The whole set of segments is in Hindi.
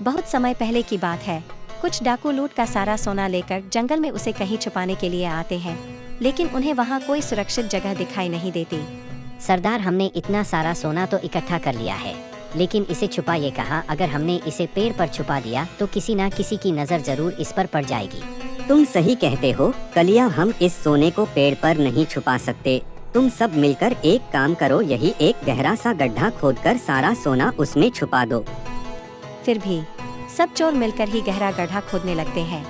बहुत समय पहले की बात है। कुछ डाकू लूट का सारा सोना लेकर जंगल में उसे कहीं छुपाने के लिए आते हैं, लेकिन उन्हें वहाँ कोई सुरक्षित जगह दिखाई नहीं देती। सरदार, हमने इतना सारा सोना तो इकट्ठा कर लिया है, लेकिन इसे छुपाइए कहाँ? अगर हमने इसे पेड़ पर छुपा दिया तो किसी न किसी की नज़र जरूर इस पर पड़ जाएगी। तुम सही कहते हो कलिया, हम इस सोने को पेड़ पर नहीं छुपा सकते। तुम सब मिलकर एक काम करो, यही एक गहरा सा गड्ढा खोदकर सारा सोना उसमें छुपा दो। फिर भी सब चोर मिलकर ही गहरा गड्ढा खोदने लगते हैं।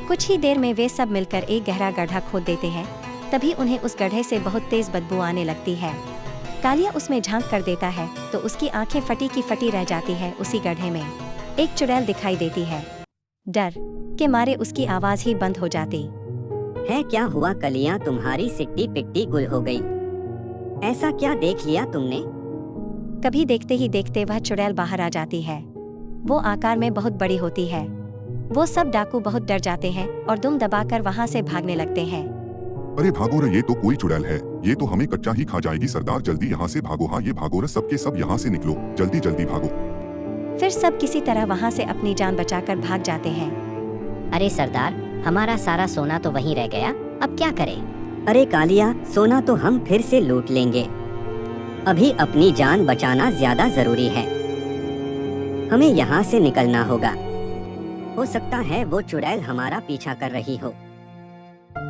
कुछ ही देर में वे सब मिलकर एक गहरा गड्ढा खोद देते हैं। तभी उन्हें उस गड्ढे से बहुत तेज बदबू आने लगती है। कालिया उसमें झांक कर देता है तो उसकी आंखें फटी की फटी रह जाती है। उसी गड्ढे में एक चुड़ैल दिखाई देती है। डर के मारे उसकी आवाज ही बंद हो जाती है। क्या हुआ कलिया, तुम्हारी सिट्टी पिट्टी गुल हो गई? ऐसा क्या देख लिया तुमने? कभी देखते ही देखते वह चुड़ैल बाहर आ जाती है। वो आकार में बहुत बड़ी होती है। वो सब डाकू बहुत डर जाते हैं और दुम दबाकर वहाँ से भागने लगते हैं। अरे भागो रे, ये तो कोई चुड़ैल है, ये तो हमें कच्चा ही खा जाएगी। सरदार जल्दी यहाँ से भागो। हाँ ये भागो रे, सबके सब यहाँ से निकलो, जल्दी जल्दी भागो। फिर सब किसी तरह वहाँ से अपनी जान बचाकर भाग जाते हैं। अरे सरदार, हमारा सारा सोना तो वहीं रह गया, अब क्या करें? अरे कालिया, सोना तो हम फिर से लूट लेंगे। अभी अपनी जान बचाना ज्यादा जरूरी है। हमें यहाँ से निकलना होगा। हो सकता है वो चुड़ैल हमारा पीछा कर रही हो।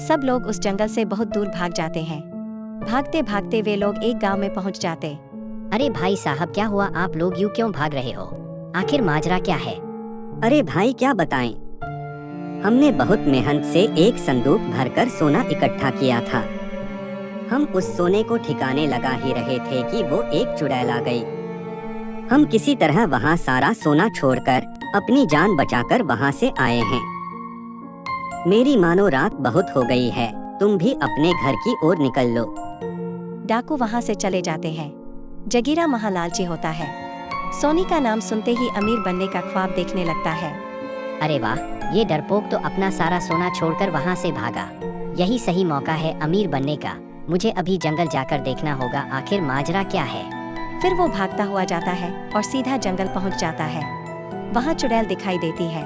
सब लोग उस जंगल से बहुत दूर भाग जाते हैं। भागते भागते वे लोग एक गांव में पहुंच जाते। अरे भाई साहब, क्या हुआ? आप लोग यूं क्यों भाग रहे हो? आखिर माजरा क्या है? अरे भाई क्या बताएं, हमने बहुत मेहनत से एक संदूक भरकर सोना इकट्ठा किया था। हम उस सोने को ठिकाने लगा ही रहे थे कि वो एक चुड़ैल आ गई। हम किसी तरह वहाँ सारा सोना छोड़कर अपनी जान बचाकर वहाँ से आए हैं। मेरी मानो रात बहुत हो गई है, तुम भी अपने घर की ओर निकल लो। डाकू वहाँ से चले जाते हैं। जगीरा महालालची होता है। सोनी का नाम सुनते ही अमीर बनने का ख्वाब देखने लगता है। अरे वाह, ये डरपोक तो अपना सारा सोना छोड़कर वहाँ से भागा। यही सही मौका है अमीर बनने का। मुझे अभी जंगल जाकर देखना होगा, आखिर माजरा क्या है। फिर वो भागता हुआ जाता है और सीधा जंगल पहुँच जाता है। वहाँ चुड़ैल दिखाई देती है।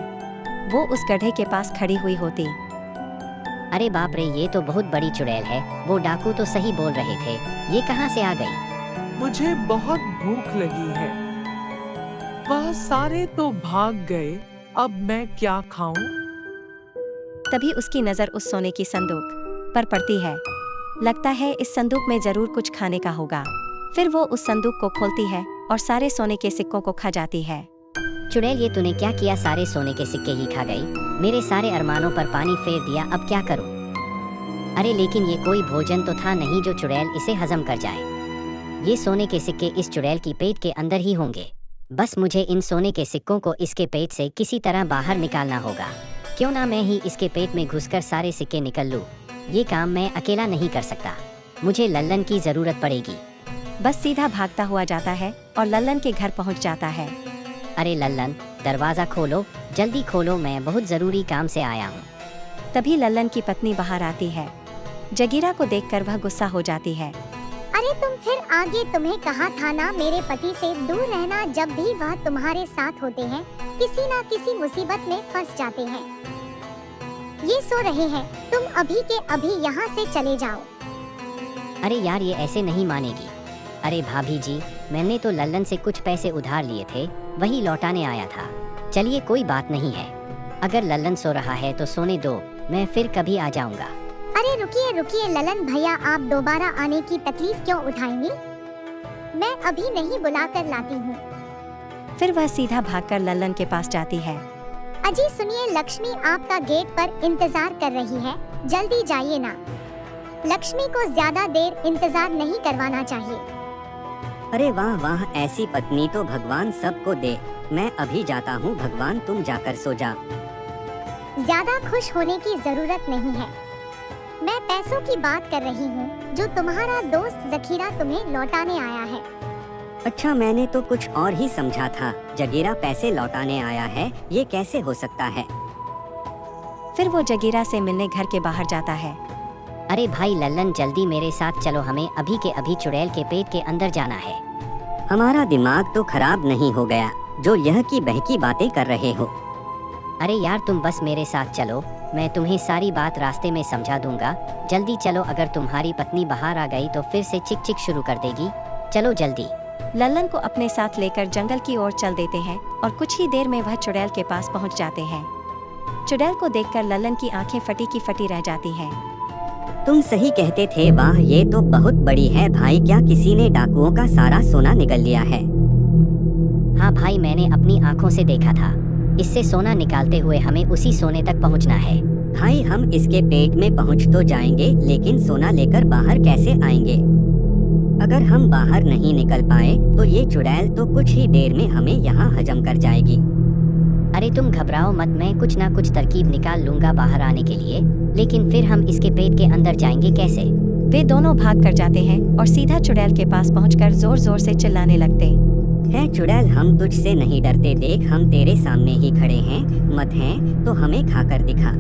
वो उस गड्ढे के पास खड़ी हुई होती। अरे बाप रे, ये तो बहुत बड़ी चुड़ैल है। वो डाकू तो सही बोल रहे थे, ये कहाँ से आ गई? मुझे बहुत भूख लगी है। वह सारे तो भाग गए, अब मैं क्या खाऊं? तभी उसकी नजर उस सोने की संदूक पर पड़ती है। लगता है इस संदूक में जरूर कुछ खाने का होगा। फिर वो उस संदूक को खोलती है और सारे सोने के सिक्कों को खा जाती है। चुड़ैल, ये तूने क्या किया? सारे सोने के सिक्के ही खा गई। मेरे सारे अरमानों पर पानी फेर दिया, अब क्या करूं? अरे लेकिन ये कोई भोजन तो था नहीं जो चुड़ैल इसे हजम कर जाए। ये सोने के सिक्के इस चुड़ैल की पेट के अंदर ही होंगे। बस मुझे इन सोने के सिक्कों को इसके पेट से किसी तरह बाहर निकालना होगा। क्यों ना मैं ही इसके पेट में घुसकर सारे सिक्के निकल लूं। ये काम मैं अकेला नहीं कर सकता, मुझे लल्लन की जरूरत पड़ेगी। बस सीधा भागता हुआ जाता है और लल्लन के घर पहुंच जाता है। अरे लल्लन, दरवाजा खोलो, जल्दी खोलो, मैं बहुत जरूरी काम से आया हूँ। तभी लल्लन की पत्नी बाहर आती है। जगीरा को देखकर वह गुस्सा हो जाती है। अरे तुम फिर आगे, तुम्हें कहा था ना मेरे पति से दूर रहना। जब भी वह तुम्हारे साथ होते हैं किसी न किसी मुसीबत में फंस जाते हैं। ये सो रहे हैं, तुम अभी के अभी यहाँ से चले जाओ। अरे यार, ये ऐसे नहीं मानेगी। अरे भाभी जी, मैंने तो लल्लन से कुछ पैसे उधार लिए थे, वही लौटाने आया था। चलिए कोई बात नहीं है, अगर लल्लन सो रहा है तो सोने दो, मैं फिर कभी आ जाऊंगा। अरे रुकिए रुकिए ललन भैया, आप दोबारा आने की तकलीफ क्यों उठाएंगी? मैं अभी नहीं बुला कर लाती हूँ। फिर वह सीधा भागकर लल्लन के पास जाती है। अजी सुनिए, लक्ष्मी आपका गेट पर इंतजार कर रही है, जल्दी जाइए ना। लक्ष्मी को ज्यादा देर इंतजार नहीं करवाना चाहिए। अरे वाह वाह, ऐसी पत्नी तो भगवान सबको दे। मैं अभी जाता हूँ, भगवान तुम जाकर सो जा। ज्यादा खुश होने की जरूरत नहीं है। मैं पैसों की बात कर रही हूँ जो तुम्हारा दोस्त जखीरा तुम्हें लौटाने आया है। अच्छा, मैंने तो कुछ और ही समझा था। जगीरा पैसे लौटाने आया है, ये कैसे हो सकता है? फिर वो जगीरा से मिलने घर के बाहर जाता है। अरे भाई लल्लन, जल्दी मेरे साथ चलो, हमें अभी के अभी चुड़ैल के पेट के अंदर जाना है। हमारा दिमाग तो खराब नहीं हो गया? जो यह की बहकी बातें कर रहे हो। अरे यार तुम बस मेरे साथ चलो, मैं तुम्हें सारी बात रास्ते में समझा दूंगा। जल्दी चलो, अगर तुम्हारी पत्नी बाहर आ गई तो फिर से चिक चिक शुरू कर देगी। चलो जल्दी। लल्लन को अपने साथ लेकर जंगल की ओर चल देते हैं और कुछ ही देर में वह चुड़ैल के पास पहुंच जाते हैं। चुड़ैल को देखकर लल्लन की आंखें फटी की फटी रह जाती हैं। तुम सही कहते थे, वाह ये तो बहुत बड़ी है भाई, क्या किसी ने डाकुओं का सारा सोना निगल लिया है? हाँ भाई, मैंने अपनी आंखों से देखा था। इससे सोना निकालते हुए हमें उसी सोने तक पहुंचना है। भाई हम इसके पेट में पहुंच तो जाएंगे, लेकिन सोना लेकर बाहर कैसे आएंगे? अगर हम बाहर नहीं निकल पाए तो ये चुड़ैल तो कुछ ही देर में हमें यहाँ हजम कर जाएगी। अरे तुम घबराओ मत, मैं कुछ ना कुछ तरकीब निकाल लूंगा बाहर आने के लिए, लेकिन फिर हम इसके पेट के अंदर जाएंगे कैसे? वे दोनों भाग कर जाते हैं और सीधा चुड़ैल के पास पहुंचकर जोर जोर से चिल्लाने लगते। है चुड़ैल, हम तुझसे नहीं डरते, देख हम तेरे सामने ही खड़े हैं, मत हैं तो हमें खाकर दिखा।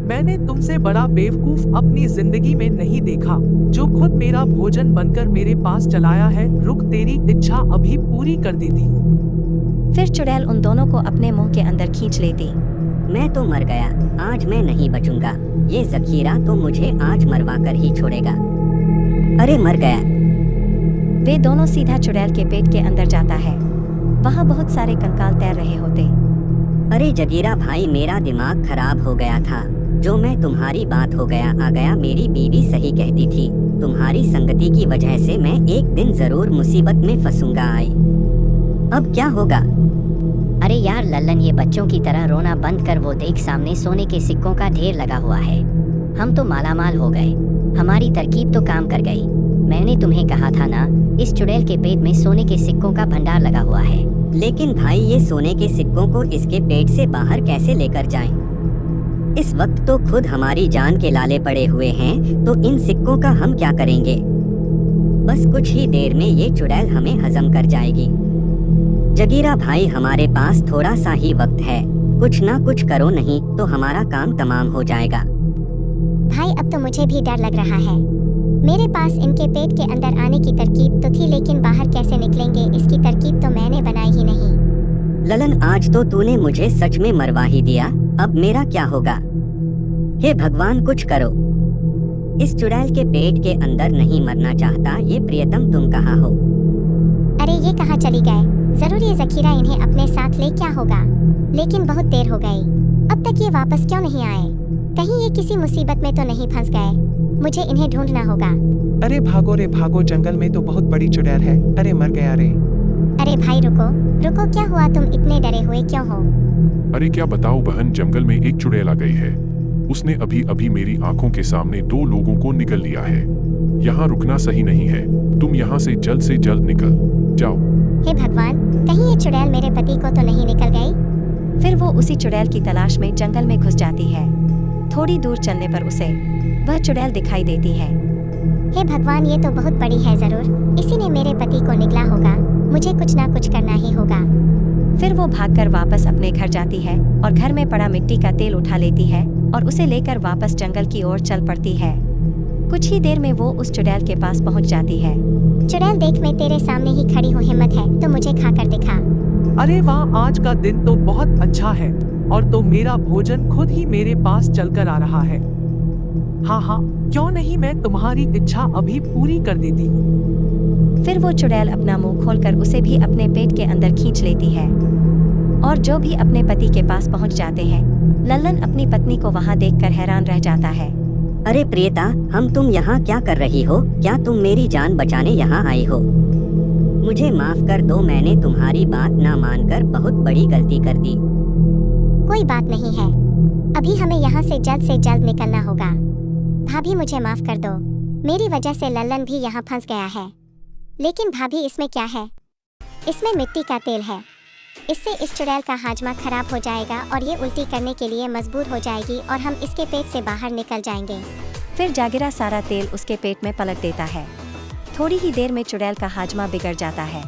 मैंने तुमसे बड़ा बेवकूफ अपनी जिंदगी में नहीं देखा, जो खुद मेरा भोजन बनकर मेरे पास चलाया है। रुक, तेरी इच्छा अभी पूरी कर देती हूँ। फिर चुड़ैल उन दोनों को अपने मुंह के अंदर खींच लेती। मैं तो मर गया, आज मैं नहीं बचूंगा। ये जखीरा तो मुझे आज मरवा कर ही छोड़ेगा। अरे मर गया। वे दोनों सीधा चुड़ैल के पेट के अंदर जाता है। वहाँ बहुत सारे कंकाल तैर रहे होते। अरे जगीरा भाई, मेरा दिमाग खराब हो गया था, जो मैं तुम्हारी बात हो गया आ गया। मेरी बीवी सही कहती थी, तुम्हारी संगति की वजह से मैं एक दिन जरूर मुसीबत में फंसूंगा। आई अब क्या होगा? अरे यार लल्लन, ये बच्चों की तरह रोना बंद कर, वो देख सामने सोने के सिक्कों का ढेर लगा हुआ है। हम तो मालामाल हो गए, हमारी तरकीब तो काम कर गई। मैंने तुम्हें कहा था ना, इस चुड़ैल के पेट में सोने के सिक्कों का भंडार लगा हुआ है। लेकिन भाई ये सोने के सिक्कों को इसके पेट से बाहर कैसे लेकर जाएं? इस वक्त तो खुद हमारी जान के लाले पड़े हुए हैं, तो इन सिक्कों का हम क्या करेंगे? बस कुछ ही देर में ये चुड़ैल हमें हजम कर जाएगी। जगीरा भाई, हमारे पास थोड़ा सा ही वक्त है, कुछ ना कुछ करो, नहीं तो हमारा काम तमाम हो जाएगा। भाई अब तो मुझे भी डर लग रहा है। मेरे पास इनके पेट के अंदर आने की तरकीब तो थी, लेकिन बाहर कैसे निकलेंगे इसकी तरकीब तो मैंने बनाई ही नहीं। ललन, आज तो तूने मुझे सच में मरवा ही दिया, अब मेरा क्या होगा? हे भगवान कुछ करो। इस चुड़ैल के पेट के अंदर नहीं मरना चाहता ये प्रियतम, तुम कहाँ हो? अरे ये कहाँ चली गए? जरूर ये जखीरा इन्हें अपने साथ ले क्या होगा, लेकिन बहुत देर हो गई, अब तक ये वापस क्यों नहीं आए? कहीं ये किसी मुसीबत में तो नहीं फंस गए? मुझे इन्हें ढूंढना होगा। अरे भागो रे भागो, जंगल में तो बहुत बड़ी चुड़ैल है। अरे मर गया रे। अरे भाई रुको रुको, क्या हुआ? तुम इतने डरे हुए क्यों हो? अरे क्या बताओ बहन, जंगल में एक चुड़ैल आ गई है। उसने अभी अभी मेरी आंखों के सामने 2 लोगों को निगल लिया है। यहाँ रुकना सही नहीं है, तुम यहाँ से जल्द निकल जाओ। हे भगवान, कहीं ये चुड़ैल मेरे पति को तो नहीं निकल गई? फिर वो उसी चुड़ैल की तलाश में जंगल में घुस जाती है। थोड़ी दूर चलने पर उसे वह चुड़ैल दिखाई देती है। हे भगवान, ये तो बहुत बड़ी है, जरूर इसी ने मेरे पति को निगला होगा। मुझे कुछ ना कुछ करना ही होगा। फिर वो भागकर वापस अपने घर जाती है और घर में पड़ा मिट्टी का तेल उठा लेती है और उसे लेकर वापस जंगल की ओर चल पड़ती है। कुछ ही देर में वो उस चुड़ैल के पास पहुंच जाती है। चुड़ैल देख, मैं तेरे सामने ही खड़ी हूँ, हिम्मत है तो मुझे खाकर दिखा। अरे वाह, आज का दिन तो बहुत अच्छा है, और तो मेरा भोजन खुद ही मेरे पास चलकर आ रहा है। हाँ हाँ, क्यों नहीं, मैं तुम्हारी इच्छा अभी पूरी कर देती हूँ। फिर वो चुड़ैल अपना मुंह खोलकर उसे भी अपने पेट के अंदर खींच लेती है और जो भी अपने पति के पास पहुंच जाते हैं। लल्लन अपनी पत्नी को वहां देखकर हैरान रह जाता है। अरे प्रियता, तुम यहाँ क्या कर रही हो? क्या तुम मेरी जान बचाने यहाँ आई हो? मुझे माफ कर दो, मैंने तुम्हारी बात ना मानकर बहुत बड़ी गलती कर दी। कोई बात नहीं है, अभी हमें यहाँ से जल्द निकलना होगा। भाभी मुझे माफ कर दो, मेरी वजह से लल्लन भी यहाँ फंस गया है। लेकिन भाभी इसमें क्या है? इसमें मिट्टी का तेल है, इससे इस चुड़ैल का हाजमा खराब हो जाएगा और ये उल्टी करने के लिए मजबूर हो जाएगी और हम इसके पेट से बाहर निकल जाएंगे। फिर जागिरा सारा तेल उसके पेट में पलट देता है। थोड़ी ही देर में चुड़ैल का हाजमा बिगड़ जाता है।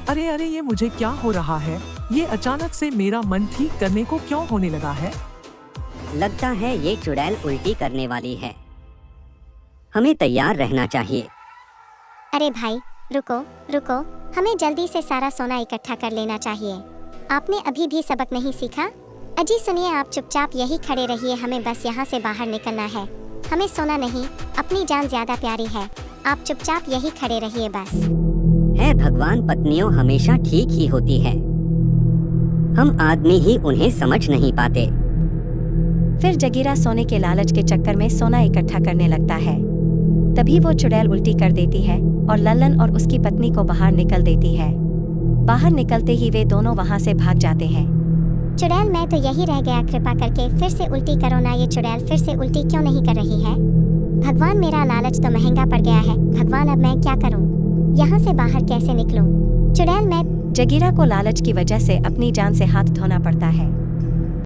अरे अरे, ये मुझे क्या हो रहा है? ये अचानक से मेरा मन ठीक करने को क्यों होने लगा है? लगता है ये चुड़ैल उल्टी करने वाली है, हमें तैयार रहना चाहिए। अरे भाई रुको रुको, हमें जल्दी से सारा सोना इकट्ठा कर लेना चाहिए। आपने अभी भी सबक नहीं सीखा? अजी सुनिए, आप चुपचाप यही खड़े रहिए, हमें बस यहाँ से बाहर निकलना है। हमें सोना नहीं, अपनी जान ज्यादा प्यारी है। आप चुपचाप यही खड़े रहिए बस। है भगवान, पत्नियों हमेशा ठीक ही होती है, हम आदमी ही उन्हें समझ नहीं पाते। फिर जगीरा सोने के लालच के चक्कर में सोना इकट्ठा करने लगता है। तभी वो चुड़ैल उल्टी कर देती है और लल्लन और उसकी पत्नी को बाहर निकल देती है। बाहर निकलते ही वे दोनों वहाँ से भाग जाते हैं। चुड़ैल मैं तो यही रह गया, कृपा करके फिर से उल्टी करो ना। ये चुड़ैल फिर से उल्टी क्यों नहीं कर रही है? भगवान, मेरा लालच तो महंगा पड़ गया है। भगवान, अब मैं क्या करूं? यहाँ से बाहर कैसे निकलूं? चुड़ैल मैं जगीरा को लालच की वजह से अपनी जान से हाथ धोना पड़ता है।